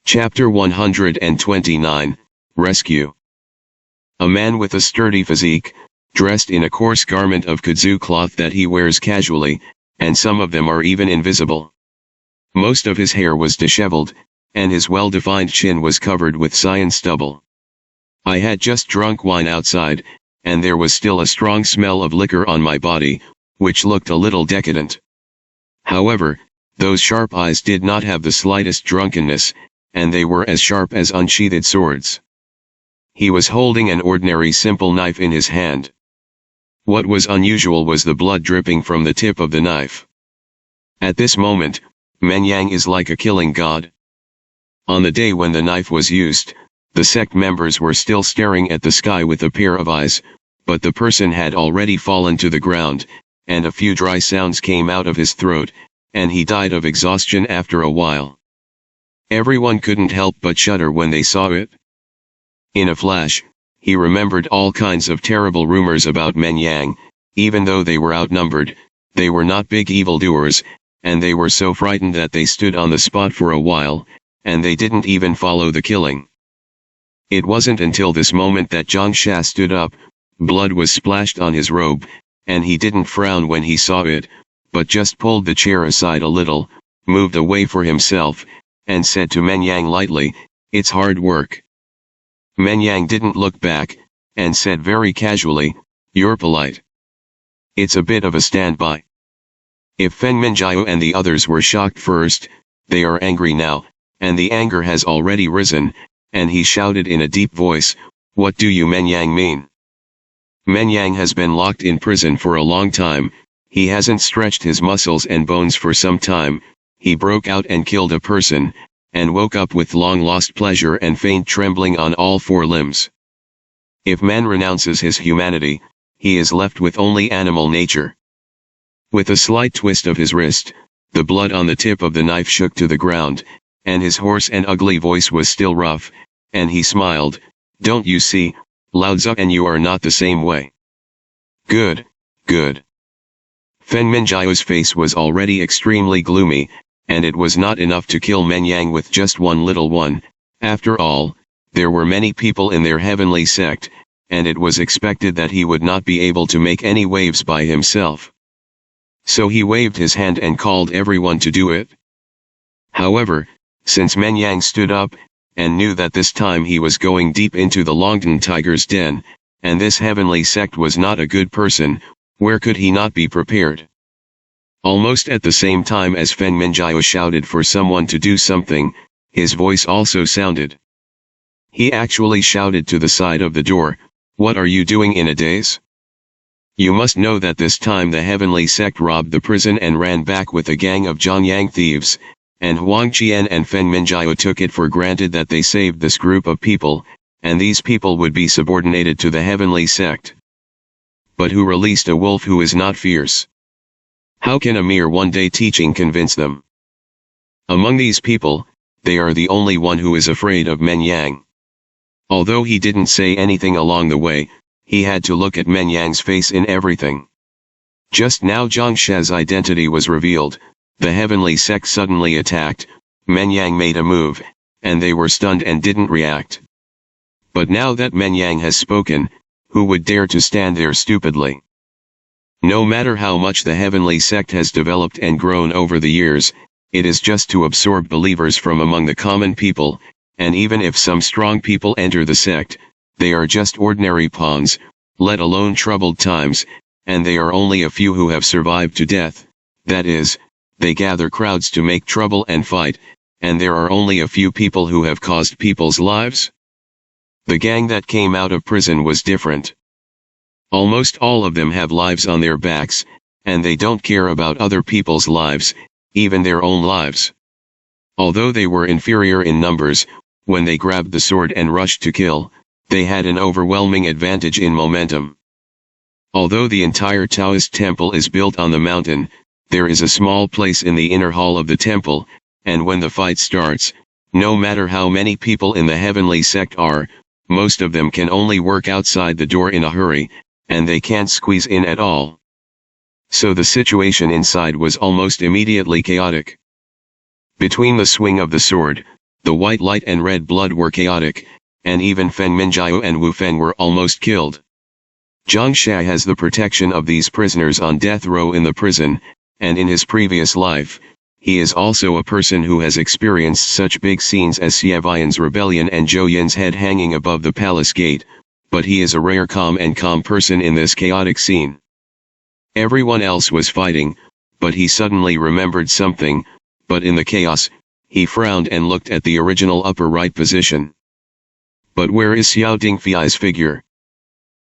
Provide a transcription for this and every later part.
Chapter 129, Rescue. A man with a sturdy physique, dressed in a coarse garment of kudzu cloth that he wears casually, and some of them are even invisible. Most of his hair was disheveled, and his well-defined chin was covered with cyan stubble. I had just drunk wine outside, and there was still a strong smell of liquor on my body, which looked a little decadent. However, those sharp eyes did not have the slightest drunkenness, and they were as sharp as unsheathed swords. He was holding an ordinary simple knife in his hand. What was unusual was the blood dripping from the tip of the knife. At this moment, Menyang is like a killing god. On the day when the knife was used, the sect members were still staring at the sky with a pair of eyes, but the person had already fallen to the ground, and a few dry sounds came out of his throat, and he died of exhaustion after a while. Everyone couldn't help but shudder when they saw it. In a flash, he remembered all kinds of terrible rumors about Menyang. Even though they were outnumbered, they were not big evildoers, and they were so frightened that they stood on the spot for a while, and they didn't even follow the killing. It wasn't until this moment that Zhang Sha stood up. Blood was splashed on his robe, and he didn't frown when he saw it, but just pulled the chair aside a little, moved away for himself, and said to Menyang lightly, "It's hard work." Menyang didn't look back, and said very casually, "You're polite. It's a bit of a standby." If Feng Minjiao and the others were shocked first, they are angry now, and the anger has already risen, and he shouted in a deep voice, "What do you Menyang mean? Menyang has been locked in prison for a long time, he hasn't stretched his muscles and bones for some time, he broke out and killed a person, and woke up with long-lost pleasure and faint trembling on all four limbs. If man renounces his humanity, he is left with only animal nature." With a slight twist of his wrist, the blood on the tip of the knife shook to the ground, and his hoarse and ugly voice was still rough, and he smiled, "Don't you see, Lao Tzu and you are not the same way. Good, good." Feng Minjiao's face was already extremely gloomy, and it was not enough to kill Menyang with just one little one. After all, there were many people in their heavenly sect, and it was expected that he would not be able to make any waves by himself. So he waved his hand and called everyone to do it. However, since Menyang stood up, and knew that this time he was going deep into the Longtan tiger's den, and this heavenly sect was not a good person, where could he not be prepared? Almost at the same time as Feng Minjiao shouted for someone to do something, his voice also sounded. He actually shouted to the side of the door, "What are you doing in a daze? You must know that this time the heavenly sect robbed the prison and ran back with a gang of Zhongyang thieves, and Huang Qian and Feng Minjiao took it for granted that they saved this group of people, and these people would be subordinated to the heavenly sect. But who released a wolf who is not fierce? How can a mere one-day teaching convince them? Among these people, they are the only one who is afraid of Menyang." Although he didn't say anything along the way, he had to look at Menyang's face in everything. Just now Zhang Sha's identity was revealed, the heavenly sect suddenly attacked, Menyang made a move, and they were stunned and didn't react. But now that Menyang has spoken, who would dare to stand there stupidly? No matter how much the heavenly sect has developed and grown over the years, it is just to absorb believers from among the common people, and even if some strong people enter the sect, they are just ordinary pawns, let alone troubled times, and they are only a few who have survived to death. That is, they gather crowds to make trouble and fight, and there are only a few people who have caused people's lives. The gang that came out of prison was different. Almost all of them have lives on their backs, and they don't care about other people's lives, even their own lives. Although they were inferior in numbers, when they grabbed the sword and rushed to kill, they had an overwhelming advantage in momentum. Although the entire Taoist temple is built on the mountain, there is a small place in the inner hall of the temple, and when the fight starts, no matter how many people in the heavenly sect are, most of them can only work outside the door in a hurry, and they can't squeeze in at all. So the situation inside was almost immediately chaotic. Between the swing of the sword, the white light and red blood were chaotic, and even Feng Minjiao and Wu Feng were almost killed. Zhang Sha has the protection of these prisoners on death row in the prison, and in his previous life, he is also a person who has experienced such big scenes as Xie Vian's rebellion and Zhou Yin's head hanging above the palace gate, but he is a rare calm person in this chaotic scene. Everyone else was fighting, but he suddenly remembered something, but in the chaos, he frowned and looked at the original upper right position. But where is Xiao Dingfei's figure?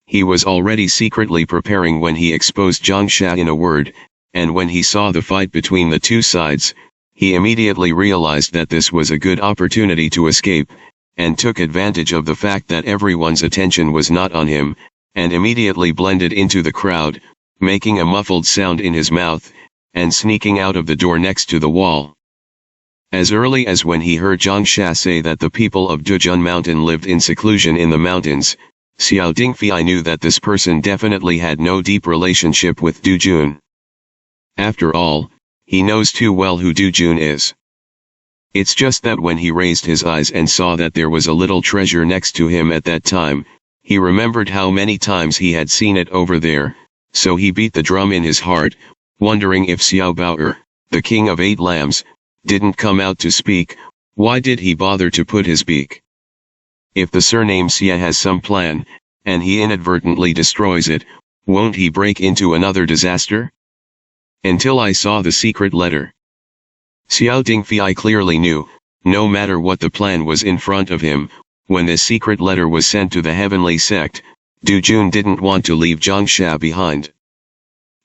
He was already secretly preparing when he exposed Zhang Sha in a word, and when he saw the fight between the two sides, he immediately realized that this was a good opportunity to escape, and took advantage of the fact that everyone's attention was not on him, and immediately blended into the crowd, making a muffled sound in his mouth, and sneaking out of the door next to the wall. As early as when he heard Zhang Sha say that the people of Dujun Mountain lived in seclusion in the mountains, Xiao Dingfei knew that this person definitely had no deep relationship with Dujun. After all, he knows too well who Dujun is. It's just that when he raised his eyes and saw that there was a little treasure next to him at that time, he remembered how many times he had seen it over there, so he beat the drum in his heart, wondering if Xiao Bao'er, the king of 8 lambs, didn't come out to speak. Why did he bother to put his beak? If the surname Xia has some plan, and he inadvertently destroys it, won't he break into another disaster? Until I saw the secret letter. Xiao Dingfei clearly knew, no matter what the plan was in front of him, when this secret letter was sent to the heavenly sect, Dujun didn't want to leave Zhang Sha behind.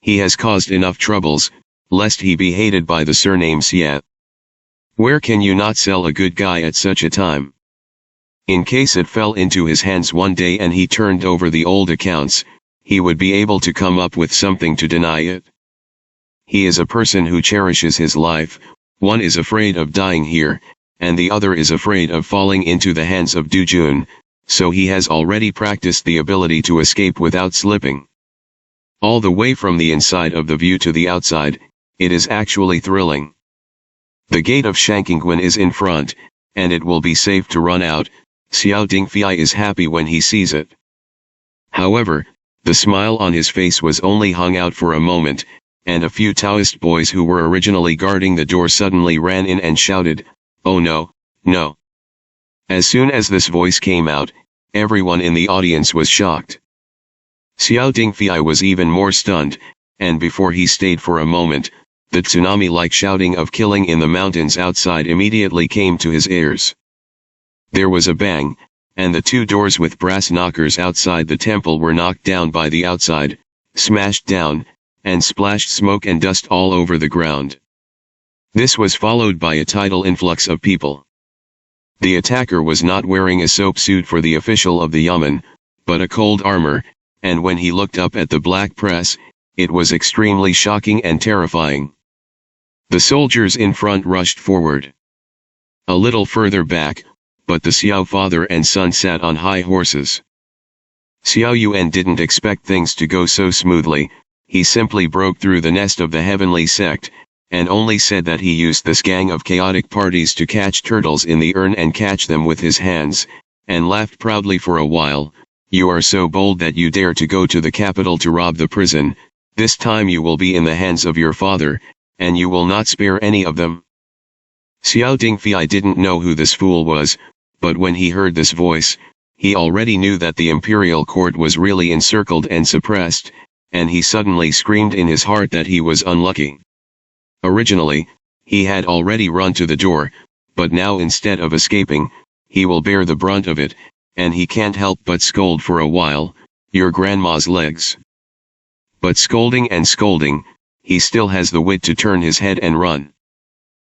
He has caused enough troubles, lest he be hated by the surname Xia. Where can you not sell a good guy at such a time? In case it fell into his hands one day and he turned over the old accounts, he would be able to come up with something to deny it. He is a person who cherishes his life. One is afraid of dying here, and the other is afraid of falling into the hands of Dujun, so he has already practiced the ability to escape without slipping. All the way from the inside of the view to the outside, it is actually thrilling. The gate of Shankingguan is in front, and it will be safe to run out. Xiao Dingfei is happy when he sees it. However, the smile on his face was only hung out for a moment, and a few Taoist boys who were originally guarding the door suddenly ran in and shouted, "Oh no, no." As soon as this voice came out, everyone in the audience was shocked. Xiao Dingfei was even more stunned, and before he stayed for a moment, the tsunami-like shouting of killing in the mountains outside immediately came to his ears. There was a bang, and the 2 doors with brass knockers outside the temple were knocked down by the outside, smashed down, and splashed smoke and dust all over the ground. This was followed by a tidal influx of people. The attacker was not wearing a soap suit for the official of the yamen, but a cold armor, and when he looked up at the black press, it was extremely shocking and terrifying. The soldiers in front rushed forward. A little further back, but the Xiao father and son sat on high horses. Xiao Yuan didn't expect things to go so smoothly. He simply broke through the nest of the heavenly sect, and only said that he used this gang of chaotic parties to catch turtles in the urn and catch them with his hands, and laughed proudly for a while. "You are so bold that you dare to go to the capital to rob the prison. This time you will be in the hands of your father, and you will not spare any of them." Xiao Dingfei didn't know who this fool was, but when he heard this voice, he already knew that the imperial court was really encircled and suppressed, and he suddenly screamed in his heart that he was unlucky. Originally, he had already run to the door, but now instead of escaping, he will bear the brunt of it, and he can't help but scold for a while, "Your grandma's legs." But scolding and scolding, he still has the wit to turn his head and run.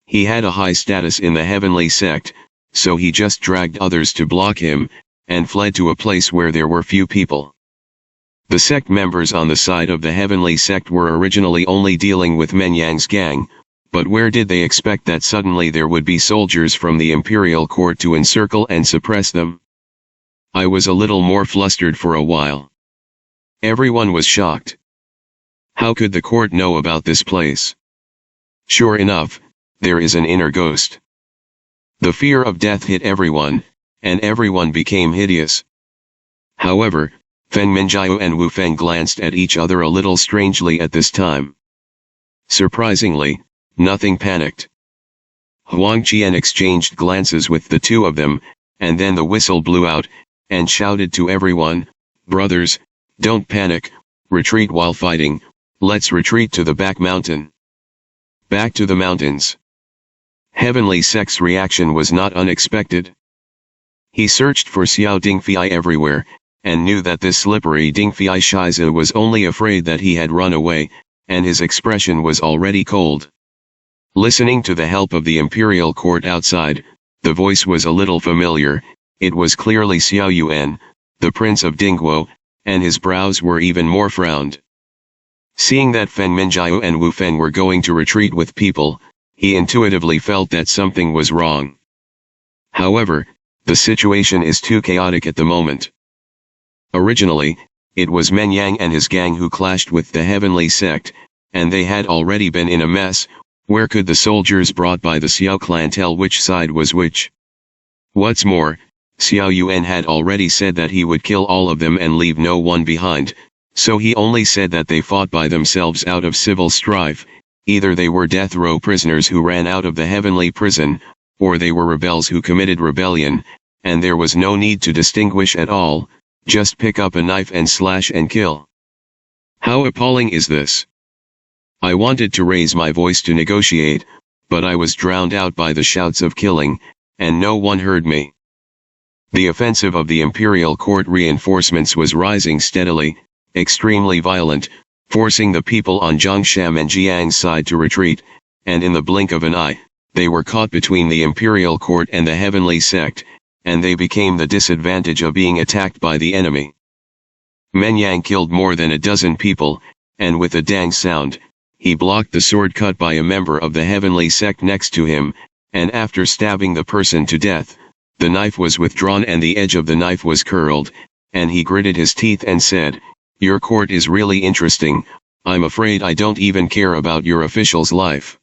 He had a high status in the heavenly sect, so he just dragged others to block him, and fled to a place where there were few people. The sect members on the side of the heavenly sect were originally only dealing with Menyang's gang, but where did they expect that suddenly there would be soldiers from the imperial court to encircle and suppress them? I was a little more flustered for a while. Everyone was shocked. How could the court know about this place? Sure enough, there is an inner ghost. The fear of death hit everyone, and everyone became hideous. However, Fen Minjiao and Wu Feng glanced at each other a little strangely at this time. Surprisingly, nothing panicked. Huang Qian exchanged glances with the two of them, and then the whistle blew out, and shouted to everyone, "Brothers, don't panic, retreat while fighting, let's retreat to the back mountain." Back to the mountains. Heavenly Sect's reaction was not unexpected. He searched for Xiao Dingfei everywhere, and knew that this slippery Dingfei Shiza was only afraid that he had run away, and his expression was already cold. Listening to the help of the imperial court outside, the voice was a little familiar. It was clearly Xiao Yuan, the prince of Dingguo, and his brows were even more frowned. Seeing that Fen Minjiao and Wu Feng were going to retreat with people, he intuitively felt that something was wrong. However, the situation is too chaotic at the moment. Originally, it was Men Yang and his gang who clashed with the Heavenly Sect, and they had already been in a mess. Where could the soldiers brought by the Xiao clan tell which side was which? What's more, Xiao Yuan had already said that he would kill all of them and leave no one behind, so he only said that they fought by themselves out of civil strife. Either they were death row prisoners who ran out of the heavenly prison, or they were rebels who committed rebellion, and there was no need to distinguish at all, just pick up a knife and slash and kill. How appalling is this? I wanted to raise my voice to negotiate, but I was drowned out by the shouts of killing, and no one heard me. The offensive of the imperial court reinforcements was rising steadily, extremely violent, forcing the people on Zhangsham and Jiang's side to retreat, and in the blink of an eye, they were caught between the imperial court and the heavenly sect, and they became the disadvantage of being attacked by the enemy. Men Yang killed more than a dozen people, and with a dang sound, he blocked the sword cut by a member of the heavenly sect next to him, and after stabbing the person to death, the knife was withdrawn and the edge of the knife was curled, and he gritted his teeth and said, "Your court is really interesting, I'm afraid I don't even care about your official's life."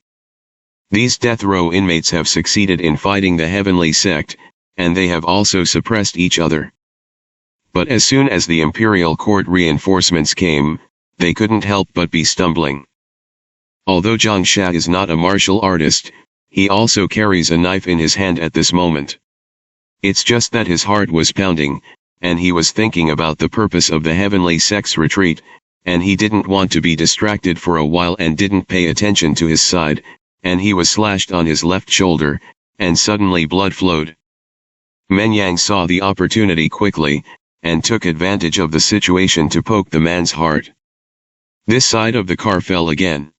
These death row inmates have succeeded in fighting the heavenly sect, and they have also suppressed each other. But as soon as the imperial court reinforcements came, they couldn't help but be stumbling. Although Zhang Sha is not a martial artist, he also carries a knife in his hand at this moment. It's just that his heart was pounding, and he was thinking about the purpose of the heavenly sect's retreat, and he didn't want to be distracted for a while and didn't pay attention to his side, and he was slashed on his left shoulder, and suddenly blood flowed. Men Yang saw the opportunity quickly, and took advantage of the situation to poke the man's heart. This side of the car fell again.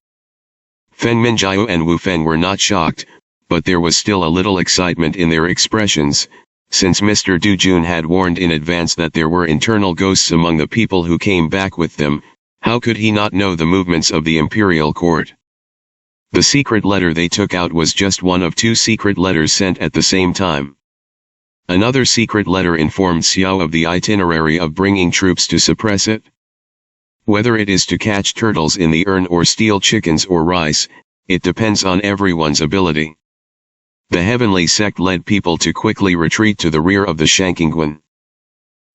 Fen Minjiao and Wu Feng were not shocked, but there was still a little excitement in their expressions, since Mr. Du Jun had warned in advance that there were internal ghosts among the people who came back with them. How could he not know the movements of the imperial court? The secret letter they took out was just one of two secret letters sent at the same time. Another secret letter informed Xiao of the itinerary of bringing troops to suppress it. Whether it is to catch turtles in the urn or steal chickens or rice, it depends on everyone's ability. The heavenly sect led people to quickly retreat to the rear of the Shankingguan.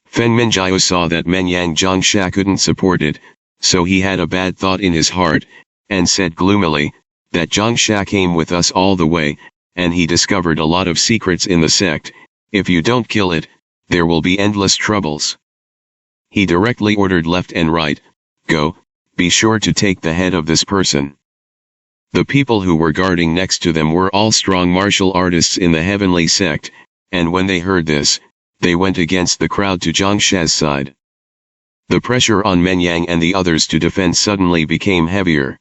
Fen Minjiao saw that Men Yang Zhangsha couldn't support it, so he had a bad thought in his heart, and said gloomily, that Zhangsha came with us all the way, and he discovered a lot of secrets in the sect. If you don't kill it, there will be endless troubles. He directly ordered left and right, "Go, be sure to take the head of this person." The people who were guarding next to them were all strong martial artists in the heavenly sect, and when they heard this, they went against the crowd to Zhangsha's side. The pressure on Men Yang and the others to defend suddenly became heavier.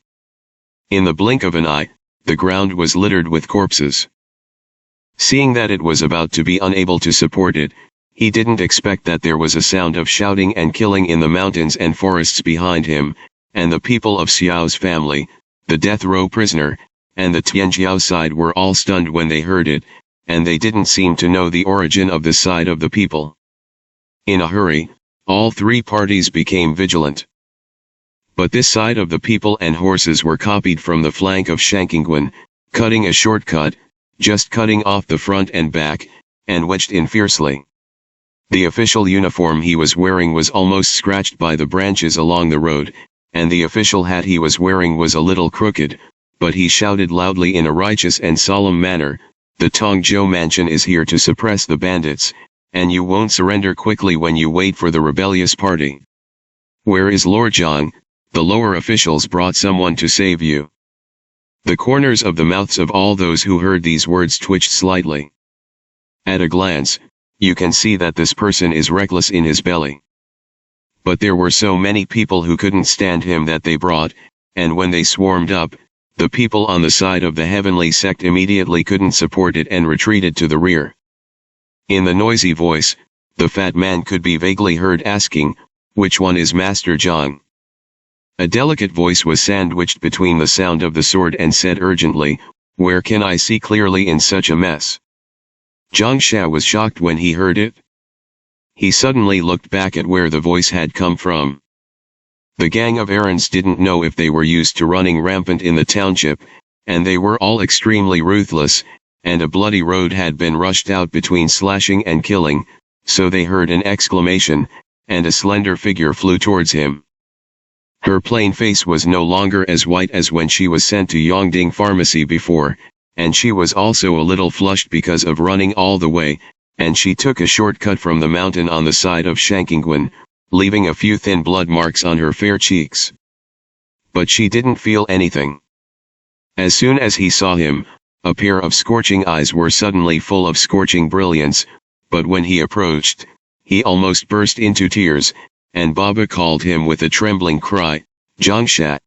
In the blink of an eye, the ground was littered with corpses. Seeing that it was about to be unable to support it, he didn't expect that there was a sound of shouting and killing in the mountains and forests behind him, and the people of Xiao's family, the death row prisoner, and the Tianjiao side were all stunned when they heard it, and they didn't seem to know the origin of the side of the people. In a hurry, all three parties became vigilant. But this side of the people and horses were copied from the flank of Shankingguan, cutting a shortcut, just cutting off the front and back, and wedged in fiercely. The official uniform he was wearing was almost scratched by the branches along the road, and the official hat he was wearing was a little crooked, but he shouted loudly in a righteous and solemn manner, "The Tongzhou mansion is here to suppress the bandits, and you won't surrender quickly when you wait for the rebellious party. Where is Lord Zhang? The lower officials brought someone to save you." The corners of the mouths of all those who heard these words twitched slightly. At a glance, you can see that this person is reckless in his belly. But there were so many people who couldn't stand him that they brought, and when they swarmed up, the people on the side of the heavenly sect immediately couldn't support it and retreated to the rear. In the noisy voice, the fat man could be vaguely heard asking, "Which one is Master Zhang?" A delicate voice was sandwiched between the sound of the sword and said urgently, "Where can I see clearly in such a mess?" Zhang Sha was shocked when he heard it. He suddenly looked back at where the voice had come from. The gang of errands didn't know if they were used to running rampant in the township, and they were all extremely ruthless, and a bloody road had been rushed out between slashing and killing, so they heard an exclamation, and a slender figure flew towards him. Her plain face was no longer as white as when she was sent to Yongding Pharmacy before, and she was also a little flushed because of running all the way, and she took a shortcut from the mountain on the side of Shanqingguan, leaving a few thin blood marks on her fair cheeks. But she didn't feel anything. As soon as he saw him, a pair of scorching eyes were suddenly full of scorching brilliance, but when he approached, he almost burst into tears, and Baba called him with a trembling cry, "Zhang Sha."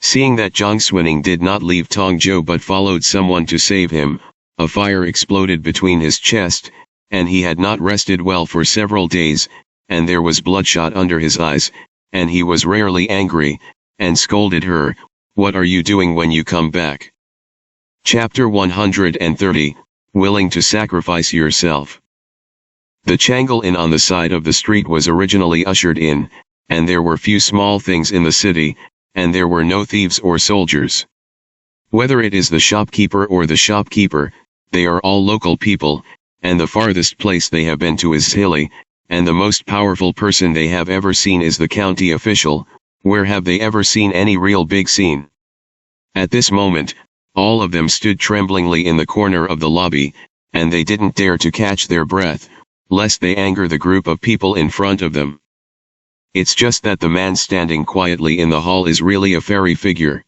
Seeing that Zhang Xuning did not leave Tongzhou but followed someone to save him, a fire exploded between his chest, and he had not rested well for several days, and there was bloodshot under his eyes, and he was rarely angry, and scolded her, "What are you doing when you come back?" Chapter 130, Willing to Sacrifice Yourself. The Changle Inn on the side of the street was originally ushered in, and there were few small things in the city, and there were no thieves or soldiers. Whether it is the shopkeeper or the shopkeeper, they are all local people, and the farthest place they have been to is hilly, and the most powerful person they have ever seen is the county official. Where have they ever seen any real big scene? At this moment, all of them stood tremblingly in the corner of the lobby, and they didn't dare to catch their breath, lest they anger the group of people in front of them. It's just that the man standing quietly in the hall is really a fairy figure.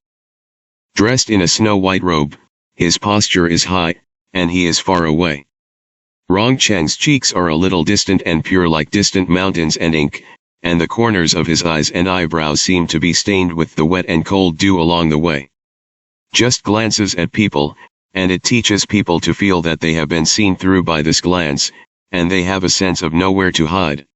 Dressed in a snow-white robe, his posture is high, and he is far away. Rong Cheng's cheeks are a little distant and pure like distant mountains and ink, and the corners of his eyes and eyebrows seem to be stained with the wet and cold dew along the way. Just glances at people, and it teaches people to feel that they have been seen through by this glance, and they have a sense of nowhere to hide.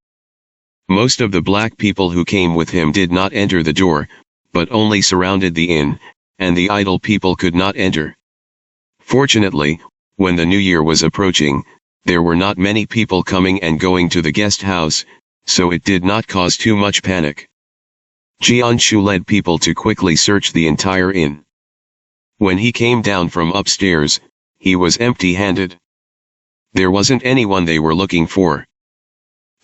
Most of the black people who came with him did not enter the door, but only surrounded the inn, and the idle people could not enter. Fortunately, when the new year was approaching, there were not many people coming and going to the guest house, so it did not cause too much panic. Jianshu led people to quickly search the entire inn. When he came down from upstairs, he was empty-handed. There wasn't anyone they were looking for.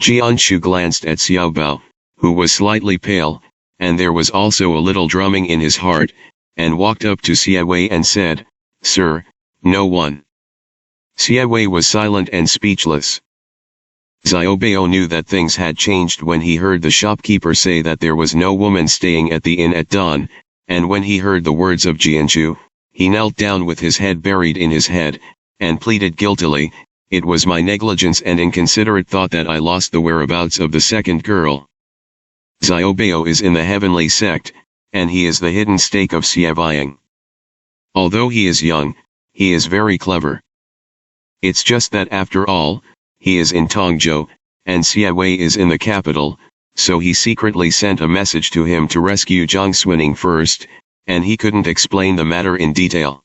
Jianshu glanced at Xiaobao, who was slightly pale, and there was also a little drumming in his heart, and walked up to Xiawei and said, "Sir, no one." Xiawei was silent and speechless. Xiaobao knew that things had changed when he heard the shopkeeper say that there was no woman staying at the inn at dawn, and when he heard the words of Jianshu, he knelt down with his head buried in his head, and pleaded guiltily, "It was my negligence and inconsiderate thought that I lost the whereabouts of the second girl." Xiaobao is in the heavenly sect, and he is the hidden stake of Xiaoyang. Although he is young, he is very clever. It's just that after all, he is in Tongzhou, and Xiawei is in the capital, so he secretly sent a message to him to rescue Zhang Xuning first, and he couldn't explain the matter in detail.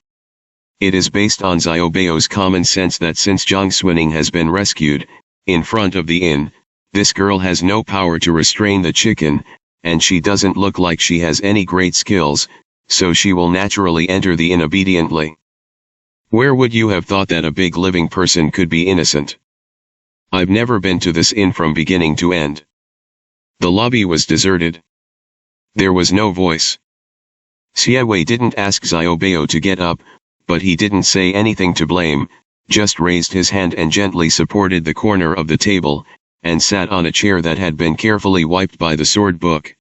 It is based on Xiaobao's common sense that since Zhang Xuning has been rescued, in front of the inn, this girl has no power to restrain the chicken, and she doesn't look like she has any great skills, so she will naturally enter the inn obediently. Where would you have thought that a big living person could be innocent? I've never been to this inn from beginning to end. The lobby was deserted. There was no voice. Siawei didn't ask Xiaobao to get up, but he didn't say anything to blame, just raised his hand and gently supported the corner of the table, and sat on a chair that had been carefully wiped by the sword book.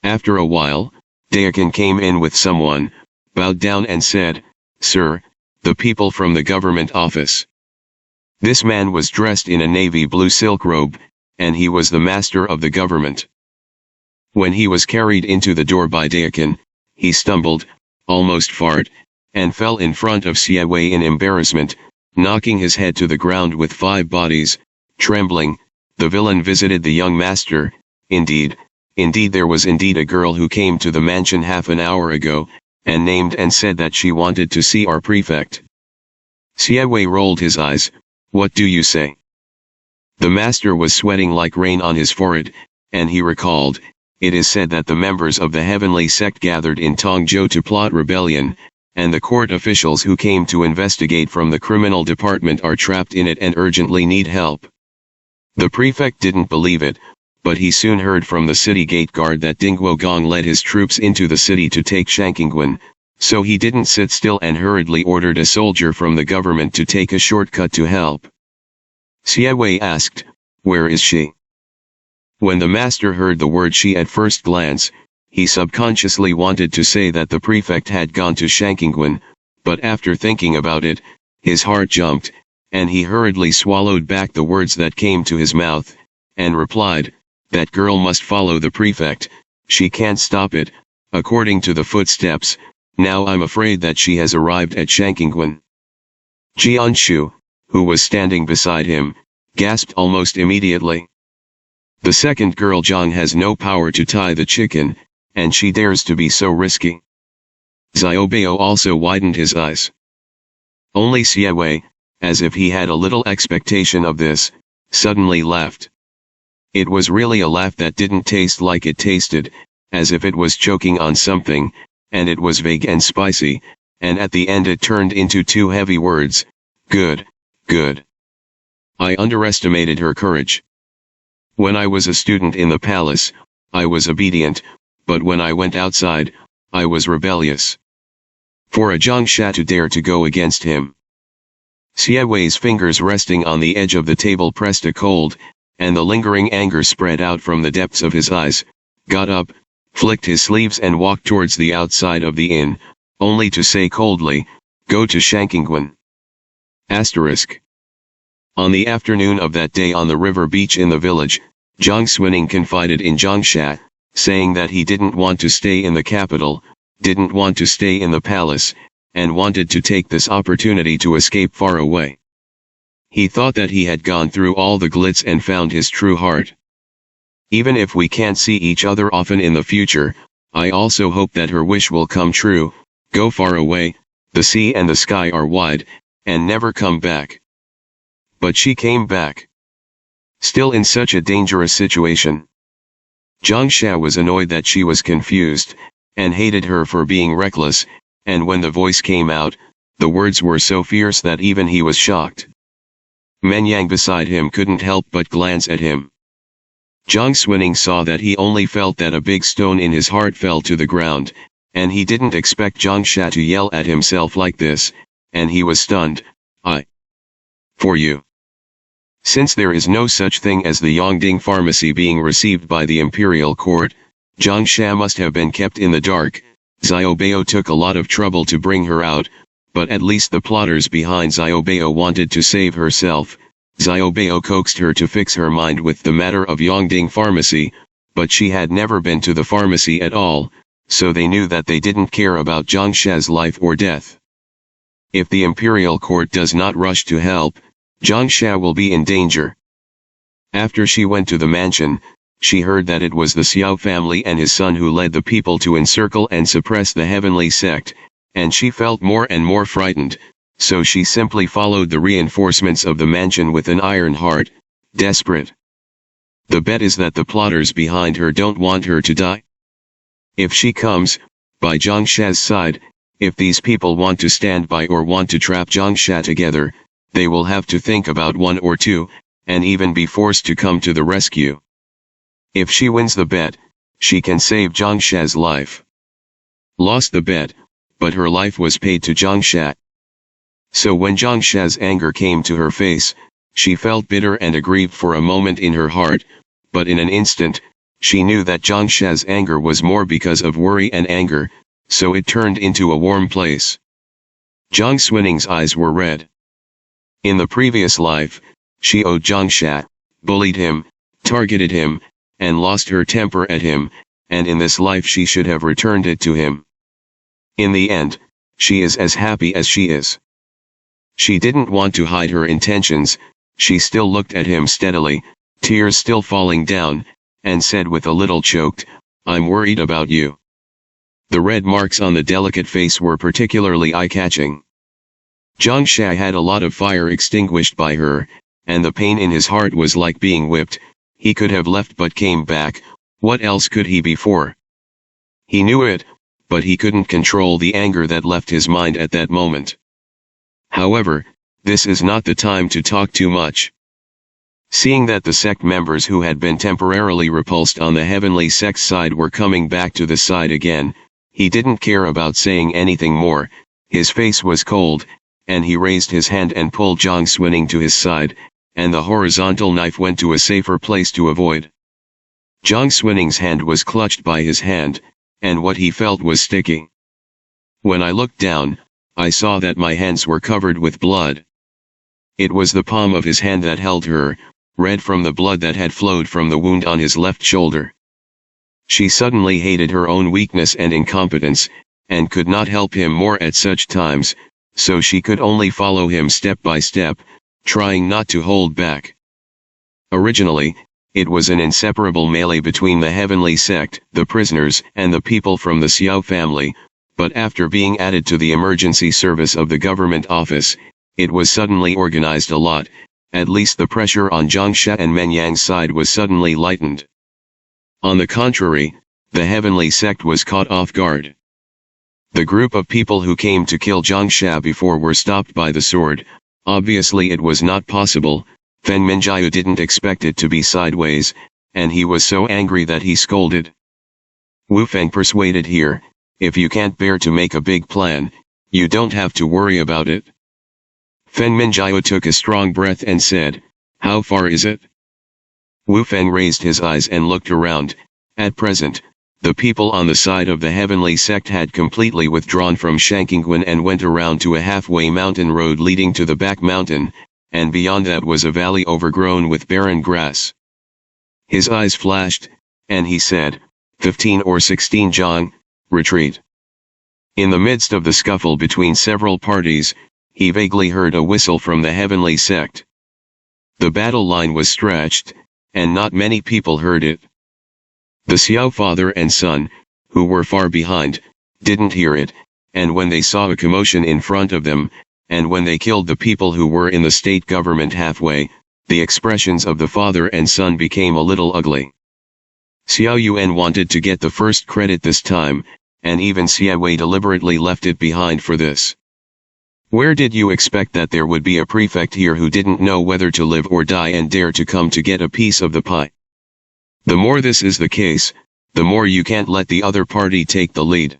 After a while, Daikon came in with someone, bowed down and said, "Sir, the people from the government office." This man was dressed in a navy blue silk robe, and he was the master of the government. When he was carried into the door by Daikon, he stumbled, almost farted, and fell in front of Siawei in embarrassment, knocking his head to the ground with 5 bodies. Trembling, the villain visited the young master. Indeed, there was indeed a girl who came to the mansion half an hour ago, and named and said that she wanted to see our prefect. Siawei rolled his eyes. "What do you say?" The master was sweating like rain on his forehead, and he recalled, "It is said that the members of the heavenly sect gathered in Tongzhou to plot rebellion, and the court officials who came to investigate from the criminal department are trapped in it and urgently need help." The prefect didn't believe it, but he soon heard from the city gate guard that Dingguo Gong led his troops into the city to take Shanqingguan, so he didn't sit still and hurriedly ordered a soldier from the government to take a shortcut to help. Siawei asked, "Where is she?" When the master heard the word "she" at first glance, he subconsciously wanted to say that the prefect had gone to Shanqingguan, but after thinking about it, his heart jumped, and he hurriedly swallowed back the words that came to his mouth, and replied, "That girl must follow the prefect, she can't stop it, according to the footsteps. Now I'm afraid that she has arrived at Shanqingguan." Jianshu, who was standing beside him, gasped almost immediately. "The second girl Zhang has no power to tie the chicken, and she dares to be so risky." Xiaobao also widened his eyes. Only Siawei, as if he had a little expectation of this, suddenly laughed. It was really a laugh that didn't taste like it tasted, as if it was choking on something, and it was vague and spicy, and at the end it turned into 2 heavy words, "Good, good." I underestimated her courage. When I was a student in the palace, I was obedient, but when I went outside, I was rebellious. For a Zhongsha to dare to go against him. Siawei's fingers resting on the edge of the table pressed a cold, and the lingering anger spread out from the depths of his eyes, got up, flicked his sleeves and walked towards the outside of the inn, only to say coldly, "Go to Shanqingguan." Asterisk. On the afternoon of that day on the river beach in the village, Zhang Xuning confided in Zhongsha, saying that he didn't want to stay in the capital, didn't want to stay in the palace, and wanted to take this opportunity to escape far away. He thought that he had gone through all the glitz and found his true heart. Even if we can't see each other often in the future, I also hope that her wish will come true, go far away, the sea and the sky are wide, and never come back. But she came back. Still in such a dangerous situation. Zhongsha was annoyed that she was confused, and hated her for being reckless, and when the voice came out, the words were so fierce that even he was shocked. Menyang beside him couldn't help but glance at him. Zhang Xuning saw that he only felt that a big stone in his heart fell to the ground, and he didn't expect Zhongsha to yell at himself like this, and he was stunned. For you. Since there is no such thing as the Yongding pharmacy being received by the imperial court, Zhongsha must have been kept in the dark. Xiaobao took a lot of trouble to bring her out, but at least the plotters behind Xiaobao wanted to save herself. Xiaobao coaxed her to fix her mind with the matter of Yongding pharmacy, but she had never been to the pharmacy at all, so they knew that they didn't care about Zhongsha's life or death. If the imperial court does not rush to help, Zhongsha will be in danger. After she went to the mansion, she heard that it was the Xiao family and his son who led the people to encircle and suppress the heavenly sect, and she felt more and more frightened, so she simply followed the reinforcements of the mansion with an iron heart, desperate. The bet is that the plotters behind her don't want her to die. If she comes, by Zhongsha's side, If these people want to stand by or want to trap Zhongsha together, they will have to think about one or two, and even be forced to come to the rescue. If she wins the bet, she can save Zhongsha's life. Lost the bet, but her life was paid to Zhongsha. So when Zhongsha's anger came to her face, she felt bitter and aggrieved for a moment in her heart, but in an instant, she knew that Zhongsha's anger was more because of worry and anger, so it turned into a warm place. Zhang Xuaning's eyes were red. In the previous life, she owed Zhongsha, bullied him, targeted him, and lost her temper at him, and in this life she should have returned it to him. In the end, she is as happy as she is. She didn't want to hide her intentions, she still looked at him steadily, tears still falling down, and said with a little choked, "I'm worried about you." The red marks on the delicate face were particularly eye-catching. Zhongsha had a lot of fire extinguished by her, and the pain in his heart was like being whipped. He could have left but came back. What else could he be for? He knew it, but he couldn't control the anger that left his mind at that moment. However, this is not the time to talk too much. Seeing that the sect members who had been temporarily repulsed on the heavenly sect side were coming back to the side again, he didn't care about saying anything more. His face was cold, and he raised his hand and pulled Zhang Xuaning to his side, and the horizontal knife went to a safer place to avoid. Zhang Xuaning's hand was clutched by his hand, and what he felt was sticky. When I looked down, I saw that my hands were covered with blood. It was the palm of his hand that held her, red from the blood that had flowed from the wound on his left shoulder. She suddenly hated her own weakness and incompetence, and could not help him more at such times, so she could only follow him step by step, trying not to hold back. Originally, it was an inseparable melee between the heavenly sect, the prisoners, and the people from the Xiao family, but after being added to the emergency service of the government office, it was suddenly organized a lot. At least the pressure on Zhongsha and Menyang's side was suddenly lightened. On the contrary, the heavenly sect was caught off guard. The group of people who came to kill Zhongsha before were stopped by the sword. Obviously it was not possible. Fen Minjiu didn't expect it to be sideways, and he was so angry that he scolded. Wu Feng persuaded here, if you can't bear to make a big plan, you don't have to worry about it. Fen Minjiu took a strong breath and said, how far is it? Wu Feng raised his eyes and looked around. At present, the people on the side of the heavenly sect had completely withdrawn from Shankingguan and went around to a halfway mountain road leading to the back mountain, and beyond that was a valley overgrown with barren grass. His eyes flashed, and he said, 15 or 16 Zhang, retreat. In the midst of the scuffle between several parties, he vaguely heard a whistle from the heavenly sect. The battle line was stretched, and not many people heard it. The Xiao father and son, who were far behind, didn't hear it, and when they saw a commotion in front of them, and when they killed the people who were in the state government halfway, the expressions of the father and son became a little ugly. Xiao Yuan wanted to get the first credit this time, and even Xia Wei deliberately left it behind for this. Where did you expect that there would be a prefect here who didn't know whether to live or die and dare to come to get a piece of the pie? The more this is the case, the more you can't let the other party take the lead.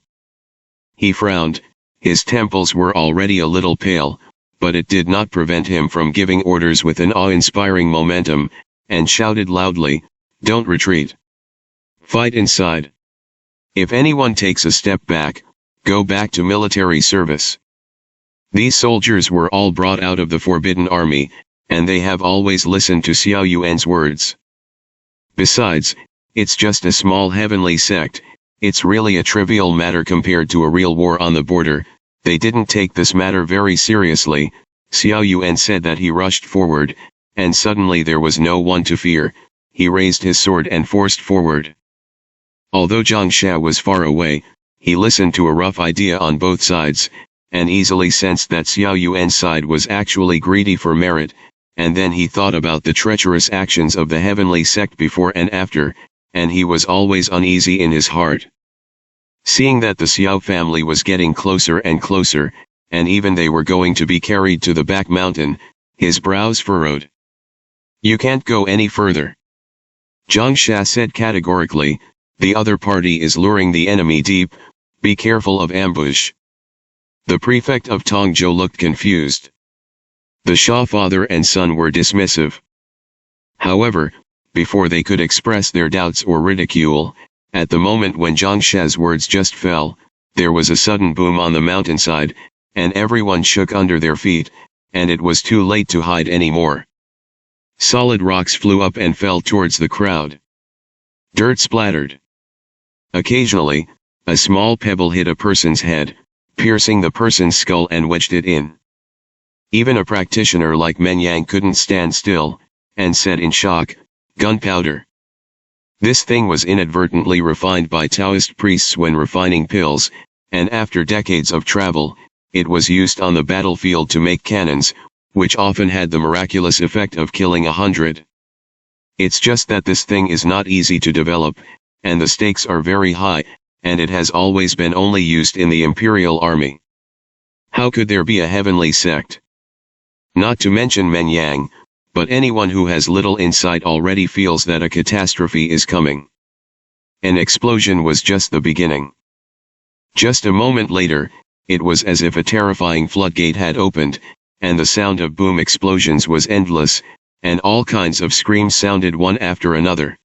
He frowned, his temples were already a little pale, but it did not prevent him from giving orders with an awe-inspiring momentum, and shouted loudly, don't retreat. Fight inside. If anyone takes a step back, go back to military service. These soldiers were all brought out of the Forbidden Army, and they have always listened to Xiao Yuan's words. Besides, it's just a small heavenly sect, it's really a trivial matter compared to a real war on the border. They didn't take this matter very seriously. Xiao Yuan said that he rushed forward, and suddenly there was no one to fear. He raised his sword and forced forward. Although Zhongsha was far away, he listened to a rough idea on both sides, and easily sensed that Xiao Yuan's side was actually greedy for merit, and then he thought about the treacherous actions of the heavenly sect before and after, and he was always uneasy in his heart. Seeing that the Xiao family was getting closer and closer, and even they were going to be carried to the back mountain, his brows furrowed. "You can't go any further," Zhang Sha said categorically. "The other party is luring the enemy deep, be careful of ambush." The prefect of Tongzhou looked confused. The Sha father and son were dismissive. However, before they could express their doubts or ridicule, at the moment when Zhang Sha's words just fell, there was a sudden boom on the mountainside, and everyone shook under their feet, and it was too late to hide anymore. Solid rocks flew up and fell towards the crowd. Dirt splattered. Occasionally, a small pebble hit a person's head, piercing the person's skull and wedged it in. Even a practitioner like Men Yang couldn't stand still, and said in shock, "Gunpowder." This thing was inadvertently refined by Taoist priests when refining pills, and after decades of travel, it was used on the battlefield to make cannons, which often had the miraculous effect of killing 100. It's just that this thing is not easy to develop, and the stakes are very high, and it has always been only used in the imperial army. How could there be a heavenly sect? Not to mention Men Yang, but anyone who has little insight already feels that a catastrophe is coming. An explosion was just the beginning. Just a moment later, it was as if a terrifying floodgate had opened, and the sound of boom explosions was endless, and all kinds of screams sounded one after another.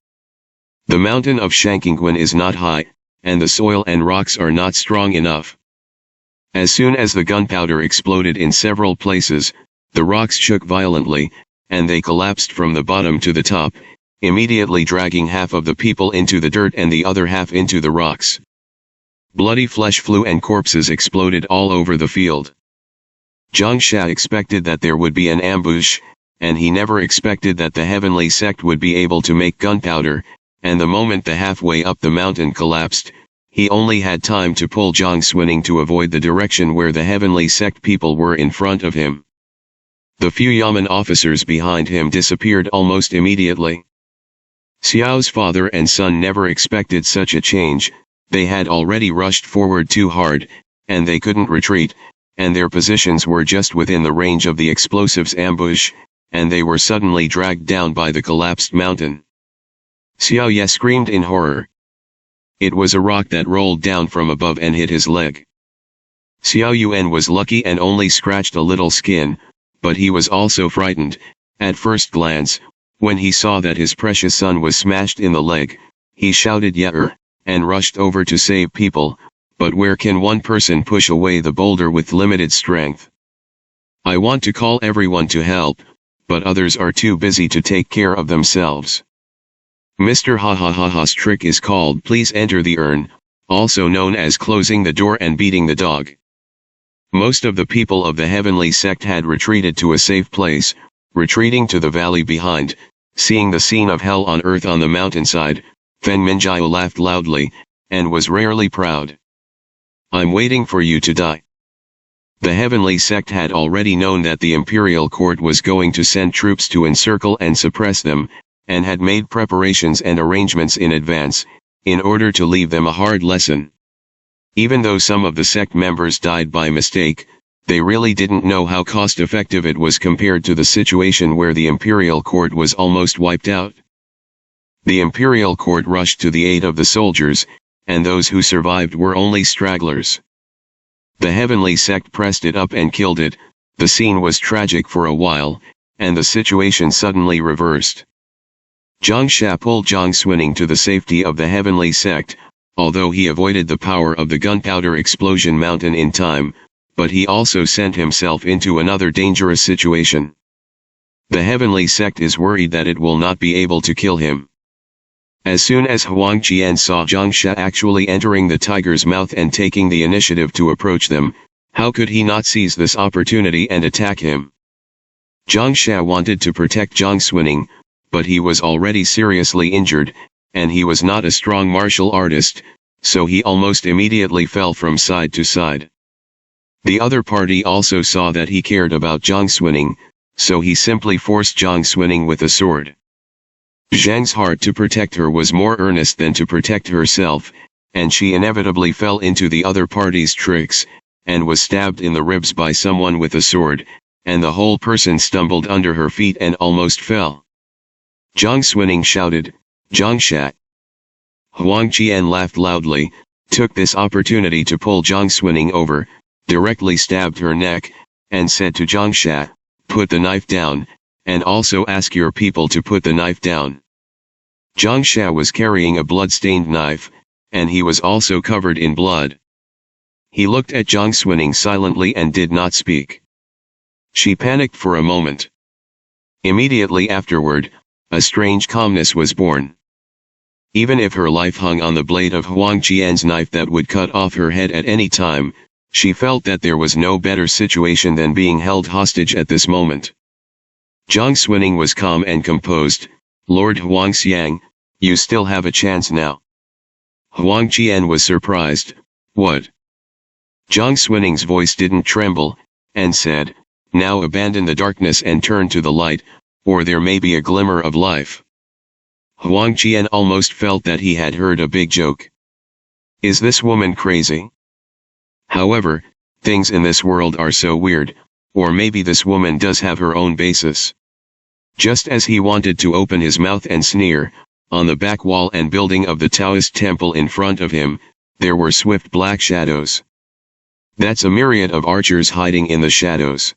The mountain of Shankingguan is not high, and the soil and rocks are not strong enough. As soon as the gunpowder exploded in several places, the rocks shook violently, and they collapsed from the bottom to the top, immediately dragging half of the people into the dirt and the other half into the rocks. Bloody flesh flew and corpses exploded all over the field. Zhang Sha expected that there would be an ambush, and he never expected that the heavenly sect would be able to make gunpowder, and the moment the halfway up the mountain collapsed, he only had time to pull Zhang Xuning to avoid the direction where the heavenly sect people were in front of him. The few Yamen officers behind him disappeared almost immediately. Xiao's father and son never expected such a change. They had already rushed forward too hard, and they couldn't retreat, and their positions were just within the range of the explosives ambush, and they were suddenly dragged down by the collapsed mountain. Xiao Ye screamed in horror. It was a rock that rolled down from above and hit his leg. Xiao Yuan was lucky and only scratched a little skin, but he was also frightened. At first glance, when he saw that his precious son was smashed in the leg, he shouted "Yeah!" and rushed over to save people, but where can one person push away the boulder with limited strength? I want to call everyone to help, but others are too busy to take care of themselves. Mr. Ha Ha Ha Ha's trick is called "Please enter the urn," also known as closing the door and beating the dog. Most of the people of the heavenly sect had retreated to a safe place, retreating to the valley behind. Seeing the scene of hell on earth on the mountainside, Fen Minjiao laughed loudly, and was rarely proud. "I'm waiting for you to die." The heavenly sect had already known that the imperial court was going to send troops to encircle and suppress them, and had made preparations and arrangements in advance, in order to leave them a hard lesson. Even though some of the sect members died by mistake, they really didn't know how cost-effective it was compared to the situation where the imperial court was almost wiped out. The imperial court rushed to the aid of the soldiers, and those who survived were only stragglers. The heavenly sect pressed it up and killed it. The scene was tragic for a while, and the situation suddenly reversed. Zhang Sha pulled Zhang Xuning to the safety of the heavenly sect, although he avoided the power of the gunpowder explosion mountain in time, but he also sent himself into another dangerous situation. The heavenly sect is worried that it will not be able to kill him. As soon as Huang Qian saw Zhang Sha actually entering the tiger's mouth and taking the initiative to approach them, how could he not seize this opportunity and attack him? Zhang Sha wanted to protect Zhang Xuning, but he was already seriously injured, and he was not a strong martial artist, so he almost immediately fell from side to side. The other party also saw that he cared about Zhang Xuning, so he simply forced Zhang Xuning with a sword. Zhang's heart to protect her was more earnest than to protect herself, and she inevitably fell into the other party's tricks, and was stabbed in the ribs by someone with a sword, and the whole person stumbled under her feet and almost fell. Jiang Xuning shouted, "Jiang Shat!" Huang Qian laughed loudly, took this opportunity to pull Jiang Xuning over, directly stabbed her neck, and said to Jiang Shat, "Put the knife down, and also ask your people to put the knife down." Jiang Shat was carrying a blood-stained knife, and he was also covered in blood. He looked at Jiang Xuning silently and did not speak. She panicked for a moment. Immediately afterward, a strange calmness was born. Even if her life hung on the blade of Huang Qian's knife that would cut off her head at any time, she felt that there was no better situation than being held hostage at this moment. Jiang Xuning was calm and composed. "Lord Huang Xiang, you still have a chance now." Huang Qian was surprised. "What?" Jiang Xunning's voice didn't tremble, and said, "Now abandon the darkness and turn to the light, or there may be a glimmer of life." Huang Qian almost felt that he had heard a big joke. Is this woman crazy? However, things in this world are so weird, or maybe this woman does have her own basis. Just as he wanted to open his mouth and sneer, on the back wall and building of the Taoist temple in front of him, there were swift black shadows. That's a myriad of archers hiding in the shadows.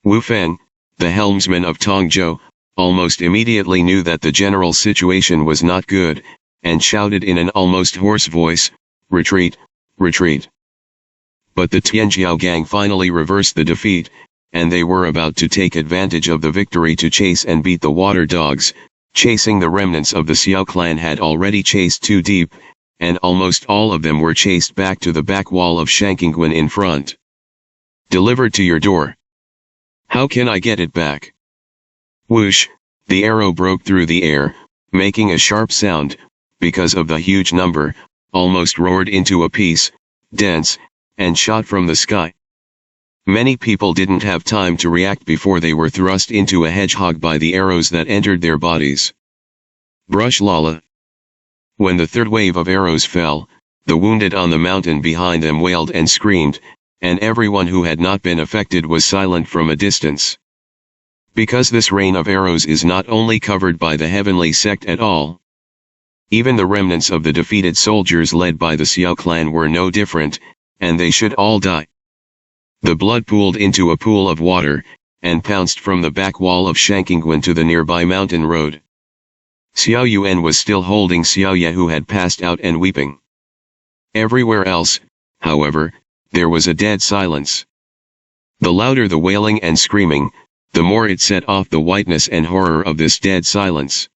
Wu Feng, the helmsman of Tongzhou, almost immediately knew that the general situation was not good, and shouted in an almost hoarse voice, "Retreat, retreat." But the Tianjiao gang finally reversed the defeat, and they were about to take advantage of the victory to chase and beat the water dogs. Chasing the remnants of the Xiao clan had already chased too deep, and almost all of them were chased back to the back wall of Shankingguan in front. "Delivered to your door. How can I get it back?" Whoosh, the arrow broke through the air, making a sharp sound, because of the huge number, almost roared into a piece, dense, and shot from the sky. Many people didn't have time to react before they were thrust into a hedgehog by the arrows that entered their bodies. Brush Lala. When the third wave of arrows fell, the wounded on the mountain behind them wailed and screamed, and everyone who had not been affected was silent from a distance. Because this rain of arrows is not only covered by the heavenly sect at all. Even the remnants of the defeated soldiers led by the Xiao clan were no different, and they should all die. The blood pooled into a pool of water, and pounced from the back wall of Shankingguan to the nearby mountain road. Xiao Yuan was still holding Xiao Ye, who had passed out and weeping. Everywhere else, however, there was a dead silence. The louder the wailing and screaming, the more it set off the whiteness and horror of this dead silence.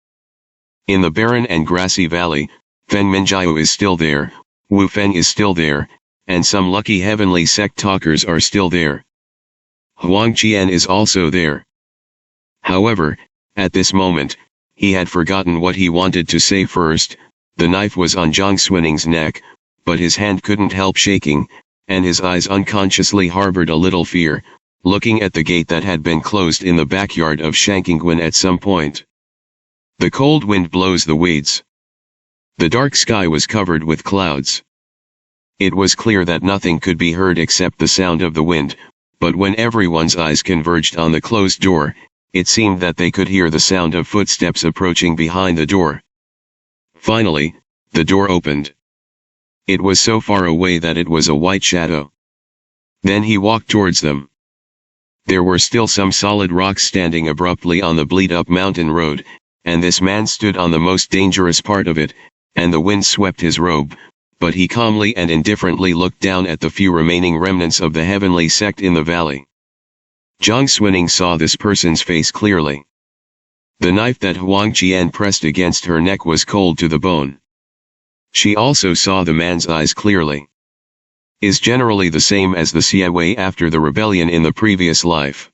In the barren and grassy valley, Feng Minjiao is still there, Wu Feng is still there, and some lucky heavenly sect talkers are still there. Huang Qian is also there. However, at this moment, he had forgotten what he wanted to say first. The knife was on Jiang Xunning's neck, but his hand couldn't help shaking, and his eyes unconsciously harbored a little fear, looking at the gate that had been closed in the backyard of Shankingguan at some point. The cold wind blows the weeds. The dark sky was covered with clouds. It was clear that nothing could be heard except the sound of the wind, but when everyone's eyes converged on the closed door, it seemed that they could hear the sound of footsteps approaching behind the door. Finally, the door opened. It was so far away that it was a white shadow. Then he walked towards them. There were still some solid rocks standing abruptly on the bleed-up mountain road, and this man stood on the most dangerous part of it, and the wind swept his robe, but he calmly and indifferently looked down at the few remaining remnants of the heavenly sect in the valley. Jiang Xuning saw this person's face clearly. The knife that Huang Qian pressed against her neck was cold to the bone. She also saw the man's eyes clearly. Is generally the same as the Xie after the rebellion in the previous life.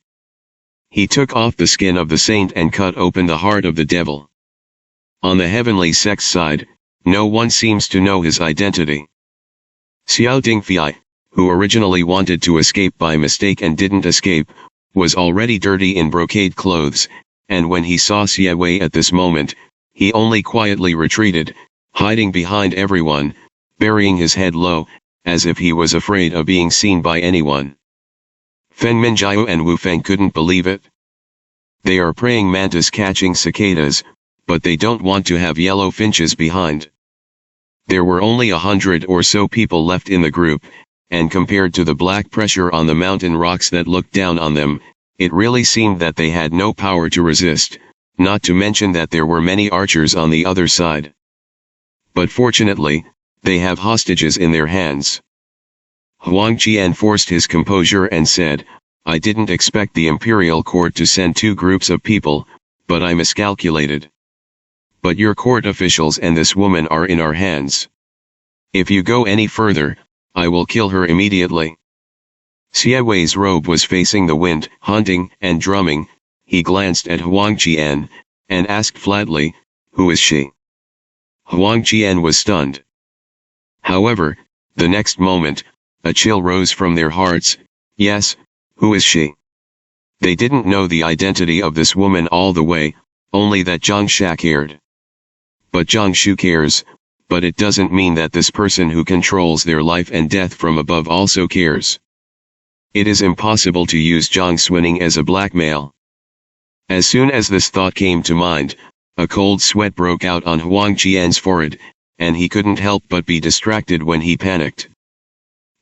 He took off the skin of the saint and cut open the heart of the devil. On the heavenly sect's side, no one seems to know his identity. Xiao Dingfei, who originally wanted to escape by mistake and didn't escape, was already dirty in brocade clothes, and when he saw Xie at this moment, he only quietly retreated, hiding behind everyone, burying his head low, as if he was afraid of being seen by anyone. Feng Minjiao and Wu Feng couldn't believe it. They are praying mantis catching cicadas, but they don't want to have yellow finches behind. There were only 100 or so people left in the group, and compared to the black pressure on the mountain rocks that looked down on them, it really seemed that they had no power to resist, not to mention that there were many archers on the other side. But fortunately, they have hostages in their hands. Huang Qian forced his composure and said, "I didn't expect the imperial court to send 2 groups of people, but I miscalculated. But your court officials and this woman are in our hands. If you go any further, I will kill her immediately." Xie Wei's robe was facing the wind, hunting and drumming. He glanced at Huang Qian, and asked flatly, "Who is she?" Huang Qian was stunned. However, the next moment, a chill rose from their hearts. Yes, who is she? They didn't know the identity of this woman all the way, only that Zhang Sha cared. But Zhang Shu cares, but it doesn't mean that this person who controls their life and death from above also cares. It is impossible to use Zhang Xuning as a blackmail. As soon as this thought came to mind, a cold sweat broke out on Huang Qian's forehead, and he couldn't help but be distracted when he panicked.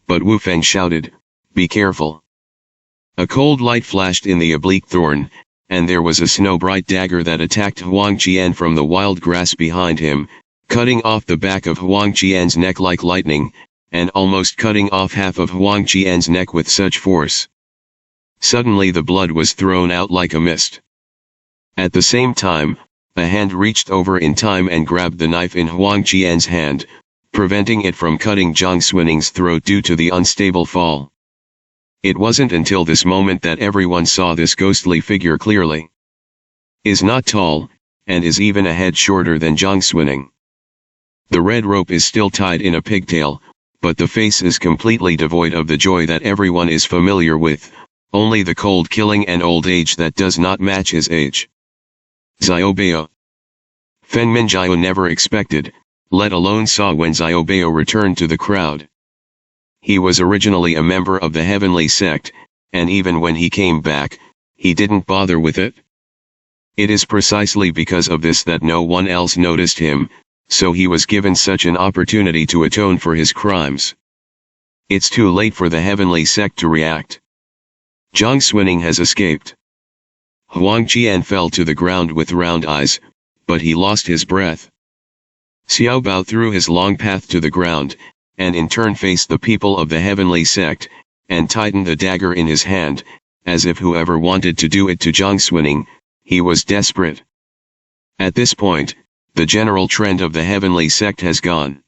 But Wu Feng shouted, "Be careful." A cold light flashed in the oblique thorn, and there was a snow-bright dagger that attacked Huang Qian from the wild grass behind him, cutting off the back of Huang Qian's neck like lightning, and almost cutting off half of Huang Qian's neck with such force. Suddenly the blood was thrown out like a mist. At the same time, a hand reached over in time and grabbed the knife in Huang Qian's hand, preventing it from cutting Zhang Xuning's throat due to the unstable fall. It wasn't until this moment that everyone saw this ghostly figure clearly. Is not tall, and is even a head shorter than Zhang Xuning. The red rope is still tied in a pigtail, but the face is completely devoid of the joy that everyone is familiar with, only the cold killing and old age that does not match his age. Xiaobao. Feng Minjiao never expected, let alone saw when Xiaobao returned to the crowd. He was originally a member of the Heavenly Sect, and even when he came back, he didn't bother with it. It is precisely because of this that no one else noticed him, so he was given such an opportunity to atone for his crimes. It's too late for the Heavenly Sect to react. Zhang Xuning has escaped. Huang Qian fell to the ground with round eyes, but he lost his breath. Xiao Bao threw his long path to the ground, and in turn faced the people of the Heavenly Sect, and tightened the dagger in his hand, as if whoever wanted to do it to Zhang Xuning, he was desperate. At this point, the general trend of the Heavenly Sect has gone.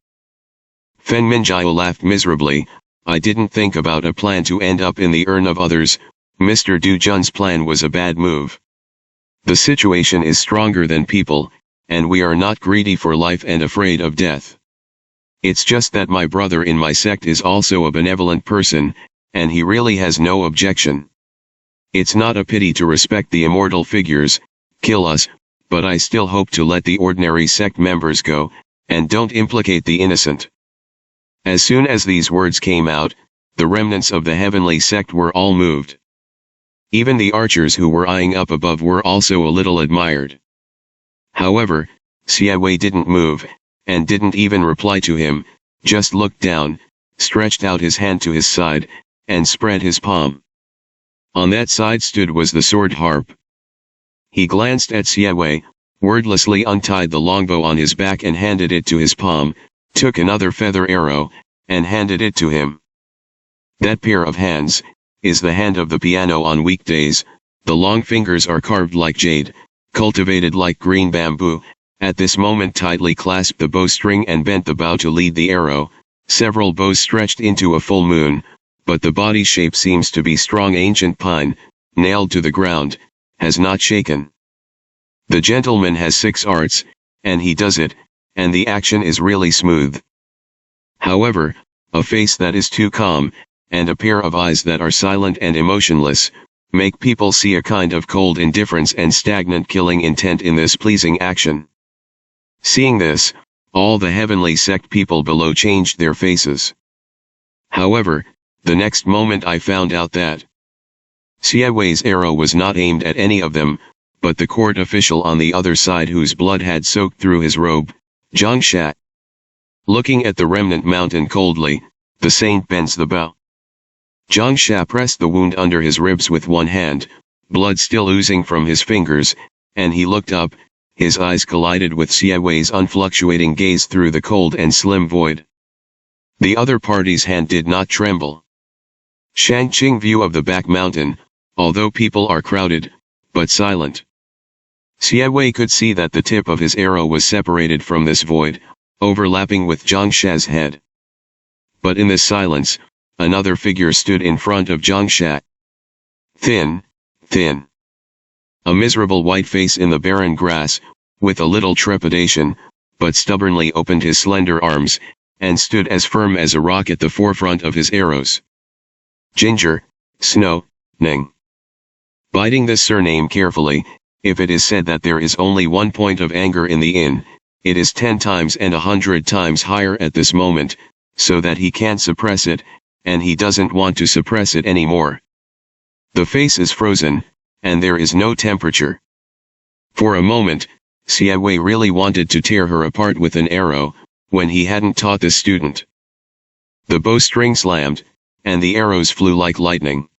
Feng Minjiao laughed miserably. "I didn't think about a plan to end up in the urn of others. Mr. Du Jun's plan was a bad move. The situation is stronger than people, and we are not greedy for life and afraid of death. It's just that my brother in my sect is also a benevolent person, and he really has no objection. It's not a pity to respect the immortal figures, kill us, but I still hope to let the ordinary sect members go, and don't implicate the innocent." As soon as these words came out, the remnants of the Heavenly Sect were all moved. Even the archers who were eyeing up above were also a little admired. However, Xie Wei didn't move, and didn't even reply to him, just looked down, stretched out his hand to his side, and spread his palm. On that side was the sword harp. He glanced at Xie Wei, wordlessly untied the longbow on his back and handed it to his palm, took another feather arrow, and handed it to him. That pair of hands is the hand of the piano on weekdays. The long fingers are carved like jade, cultivated like green bamboo. At this moment tightly clasped the bowstring and bent the bow to lead the arrow. Several bows stretched into a full moon, but the body shape seems to be strong ancient pine, nailed to the ground, has not shaken. The gentleman has 6 arts, and he does it, and the action is really smooth. However, a face that is too calm, and a pair of eyes that are silent and emotionless, make people see a kind of cold indifference and stagnant killing intent in this pleasing action. Seeing this, All the heavenly sect people below changed their faces. However, the next moment I found out that Siawei's arrow was not aimed at any of them, but the court official on the other side whose blood had soaked through his robe, Zhang Sha. Looking at the remnant mountain coldly, the saint bends the bow. Zhang Sha pressed the wound under his ribs with one hand, blood still oozing from his fingers, and he looked up, his eyes collided with Siawei's unfluctuating gaze through the cold and slim void. The other party's hand did not tremble. Shangqing view of the back mountain, although people are crowded, but silent. Siawei could see that the tip of his arrow was separated from this void, overlapping with Zhang Sha's head. But in this silence, another figure stood in front of Zhang Sha. Thin. A miserable white face in the barren grass, with a little trepidation, but stubbornly opened his slender arms, and stood as firm as a rock at the forefront of his arrows. Ginger, Snow, Ning. Biting this surname carefully, if it is said that there is only one point of anger in the inn, it is 10 times and 100 times higher at this moment, so that he can't suppress it, and he doesn't want to suppress it anymore. The face is frozen, and there is no temperature. For a moment, Siawei really wanted to tear her apart with an arrow, when he hadn't taught the student. The bowstring slammed, and the arrows flew like lightning.